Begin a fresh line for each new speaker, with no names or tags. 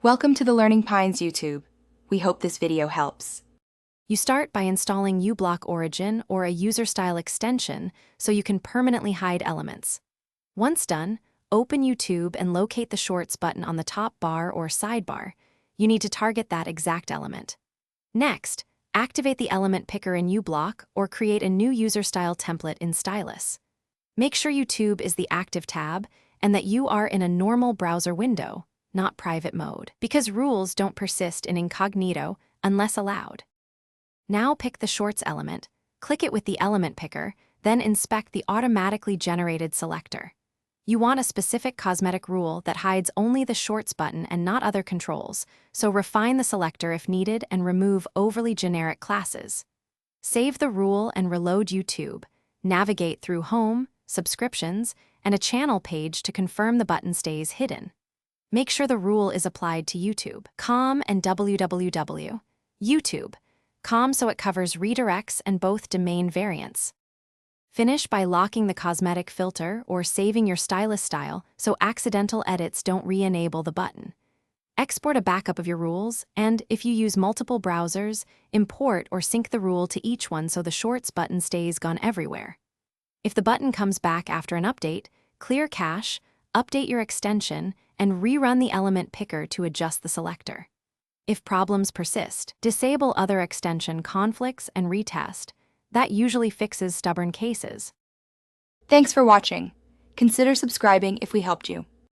Welcome to the Learning Pines YouTube. We hope this video helps.
You start by installing uBlock Origin or a user-style extension so you can permanently hide elements. Once done, open YouTube and locate the Shorts button on the top bar or sidebar. You need to target that exact element. Next, activate the element picker in uBlock or create a new user-style template in Stylus. Make sure YouTube is the active tab and that you are in a normal browser window, not private mode, because rules don't persist in incognito unless allowed. Now pick the Shorts element, click it with the element picker, then inspect the automatically generated selector. You want a specific cosmetic rule that hides only the Shorts button and not other controls, so refine the selector if needed and remove overly generic classes. Save the rule and reload YouTube. Navigate through Home, Subscriptions, and a channel page to confirm the button stays hidden. Make sure the rule is applied to YouTube, com and www. YouTube, com so it covers redirects and both domain variants. Finish by locking the cosmetic filter or saving your Stylus style so accidental edits don't re-enable the button. Export a backup of your rules, and if you use multiple browsers, import or sync the rule to each one so the Shorts button stays gone everywhere. If the button comes back after an update, clear cache, update your extension, and rerun the element picker to adjust the selector. If problems persist, disable other extension conflicts and retest. That usually fixes stubborn cases.
Thanks for watching. Consider subscribing if we helped you.